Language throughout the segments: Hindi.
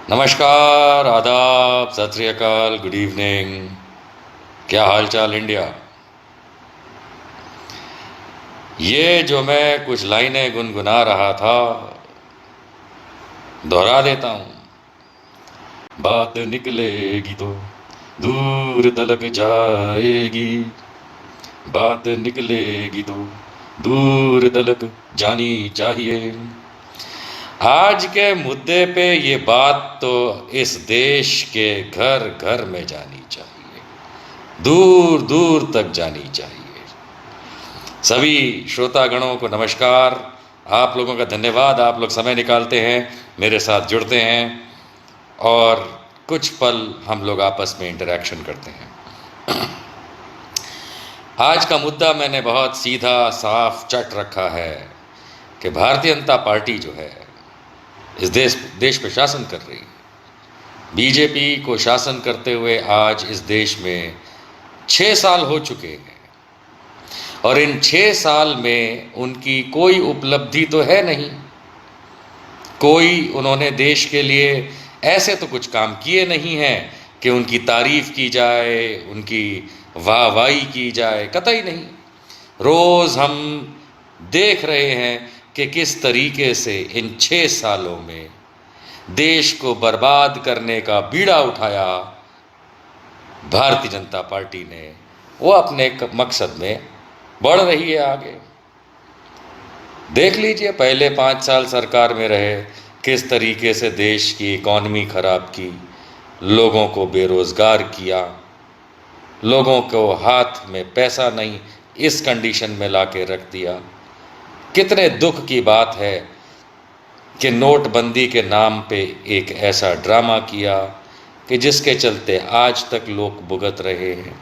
नमस्कार, आदाब, सत श्री अकाल, गुड इवनिंग। क्या हाल चाल इंडिया। ये जो मैं कुछ लाइनें गुनगुना रहा था, दोहरा देता हूँ। बात निकलेगी तो दूर तलक जाएगी, बात निकलेगी तो दूर तलक जानी चाहिए। आज के मुद्दे पे ये बात तो इस देश के घर घर में जानी चाहिए, दूर दूर तक जानी चाहिए। सभी श्रोतागणों को नमस्कार। आप लोगों का धन्यवाद, आप लोग समय निकालते हैं, मेरे साथ जुड़ते हैं और कुछ पल हम लोग आपस में इंटरेक्शन करते हैं। आज का मुद्दा मैंने बहुत सीधा साफ चट रखा है कि भारतीय जनता पार्टी जो है इस देश पे शासन कर रही है। बीजेपी को शासन करते हुए आज इस देश में 6 साल हो चुके हैं और इन 6 साल में उनकी कोई उपलब्धि तो है नहीं। कोई उन्होंने देश के लिए ऐसे तो कुछ काम किए नहीं हैं कि उनकी तारीफ की जाए, उनकी वाहवाही की जाए, कतई नहीं। रोज़ हम देख रहे हैं कि किस तरीके से इन 6 सालों में देश को बर्बाद करने का बीड़ा उठाया भारतीय जनता पार्टी ने। वो अपने मकसद में बढ़ रही है आगे। देख लीजिए, पहले 5 साल सरकार में रहे, किस तरीके से देश की इकॉनमी खराब की, लोगों को बेरोजगार किया, लोगों को हाथ में पैसा नहीं इस कंडीशन में लाके रख दिया। कितने दुख की बात है कि नोटबंदी के नाम पे एक ऐसा ड्रामा किया कि जिसके चलते आज तक लोग भुगत रहे हैं।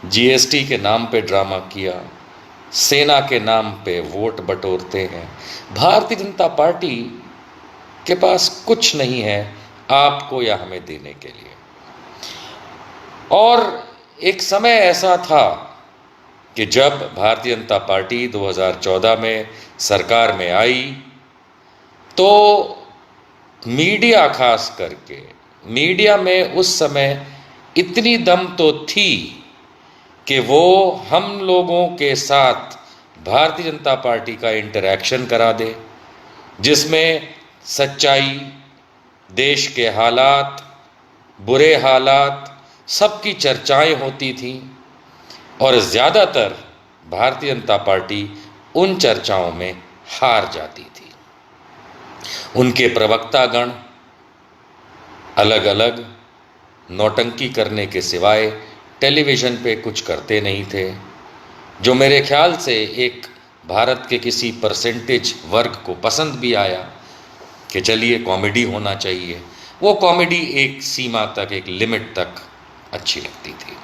जीएसटी के नाम पे ड्रामा किया, सेना के नाम पे वोट बटोरते हैं। भारतीय जनता पार्टी के पास कुछ नहीं है आपको या हमें देने के लिए। और एक समय ऐसा था कि जब भारतीय जनता पार्टी 2014 में सरकार में आई तो मीडिया, खास करके मीडिया में उस समय इतनी दम तो थी कि वो हम लोगों के साथ भारतीय जनता पार्टी का इंटरैक्शन करा दे, जिसमें सच्चाई, देश के हालात, बुरे हालात, सबकी चर्चाएं होती थी। और ज़्यादातर भारतीय जनता पार्टी उन चर्चाओं में हार जाती थी। उनके प्रवक्तागण अलग अलग नौटंकी करने के सिवाय टेलीविज़न पे कुछ करते नहीं थे, जो मेरे ख्याल से एक भारत के किसी परसेंटेज वर्ग को पसंद भी आया कि चलिए कॉमेडी होना चाहिए। वो कॉमेडी एक सीमा तक, एक लिमिट तक अच्छी लगती थी।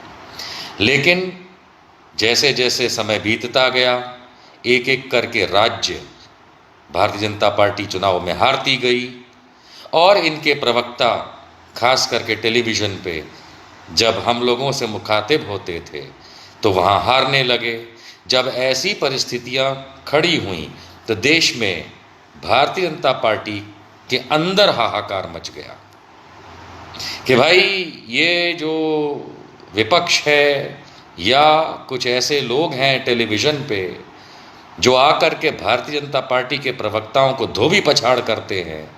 लेकिन जैसे जैसे समय बीतता गया, एक एक करके राज्य भारतीय जनता पार्टी चुनाव में हारती गई और इनके प्रवक्ता, खास करके टेलीविज़न पे जब हम लोगों से मुखातिब होते थे तो वहाँ हारने लगे। जब ऐसी परिस्थितियाँ खड़ी हुई तो देश में भारतीय जनता पार्टी के अंदर हाहाकार मच गया कि भाई ये जो विपक्ष है या कुछ ऐसे लोग हैं टेलीविज़न पे जो आकर के भारतीय जनता पार्टी के प्रवक्ताओं को धोबी पछाड़ करते हैं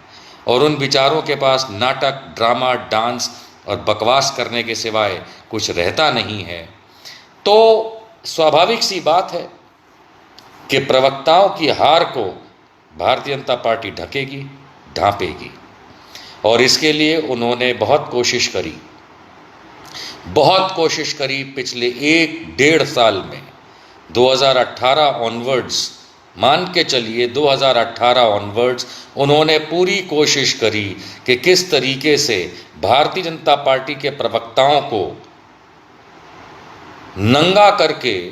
और उन विचारों के पास नाटक, ड्रामा, डांस और बकवास करने के सिवाय कुछ रहता नहीं है, तो स्वाभाविक सी बात है कि प्रवक्ताओं की हार को भारतीय जनता पार्टी ढकेगी, ढांपेगी। और इसके लिए उन्होंने बहुत कोशिश करी पिछले 1-1.5 साल में। 2018 ऑनवर्ड्स, मान के चलिए 2018 ऑनवर्ड्स उन्होंने पूरी कोशिश करी कि किस तरीके से भारतीय जनता पार्टी के प्रवक्ताओं को नंगा करके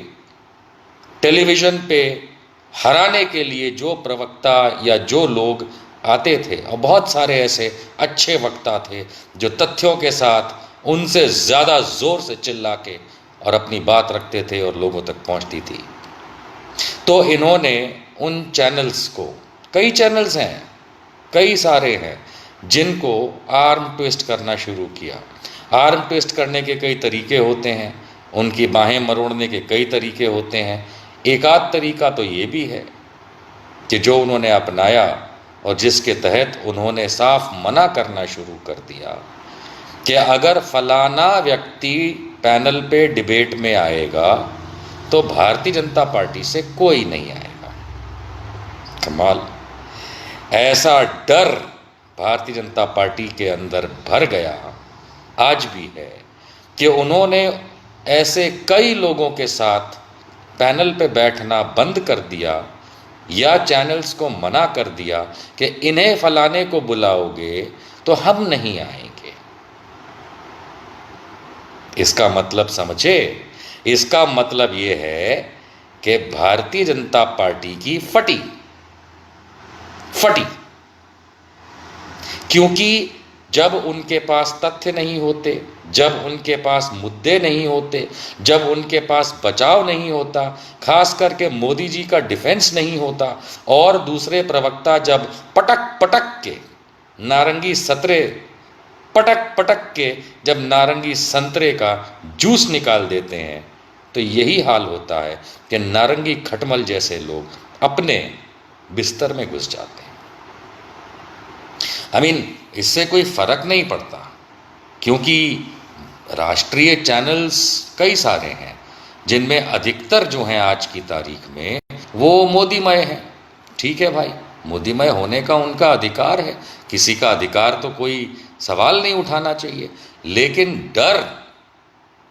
टेलीविज़न पे हराने के लिए जो प्रवक्ता या जो लोग आते थे, और बहुत सारे ऐसे अच्छे वक्ता थे जो तथ्यों के साथ उनसे ज़्यादा ज़ोर से चिल्ला के और अपनी बात रखते थे और लोगों तक पहुंचती थी। तो इन्होंने उन चैनल्स को, कई चैनल्स हैं, कई सारे हैं, जिनको आर्म ट्विस्ट करना शुरू किया। आर्म ट्विस्ट करने के कई तरीके होते हैं, उनकी बाहें मरोड़ने के कई तरीके होते हैं। एक आध तरीका तो ये भी है कि जो उन्होंने अपनाया और जिसके तहत उन्होंने साफ मना करना शुरू कर दिया कि अगर फलाना व्यक्ति पैनल पे डिबेट में आएगा तो भारतीय जनता पार्टी से कोई नहीं आएगा। कमाल, ऐसा डर भारतीय जनता पार्टी के अंदर भर गया, आज भी है, कि उन्होंने ऐसे कई लोगों के साथ पैनल पे बैठना बंद कर दिया या चैनल्स को मना कर दिया कि इन्हें फलाने को बुलाओगे तो हम नहीं आएंगे। इसका मतलब समझे, इसका मतलब ये है कि भारतीय जनता पार्टी की फटी, क्योंकि जब उनके पास तथ्य नहीं होते, जब उनके पास मुद्दे नहीं होते, जब उनके पास बचाव नहीं होता, खास करके मोदी जी का डिफेंस नहीं होता, और दूसरे प्रवक्ता जब पटक पटक के नारंगी संतरे, पटक पटक के जब नारंगी संतरे का जूस निकाल देते हैं, तो यही हाल होता है कि नारंगी खटमल जैसे लोग अपने बिस्तर में घुस जाते हैं। इससे कोई फर्क नहीं पड़ता, क्योंकि राष्ट्रीय चैनल्स कई सारे हैं जिनमें अधिकतर जो हैं आज की तारीख में वो मोदीमय हैं। ठीक है भाई, मोदीमय होने का उनका अधिकार है, किसी का अधिकार तो कोई सवाल नहीं उठाना चाहिए, लेकिन डर,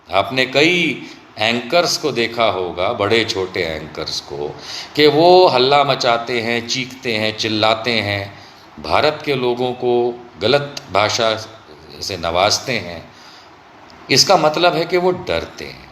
आपने कई एंकर्स को देखा होगा, बड़े छोटे एंकर्स को, कि वो हल्ला मचाते हैं, चीखते हैं, चिल्लाते हैं, भारत के लोगों को गलत भाषा से नवाजते हैं। इसका मतलब है कि वो डरते हैं।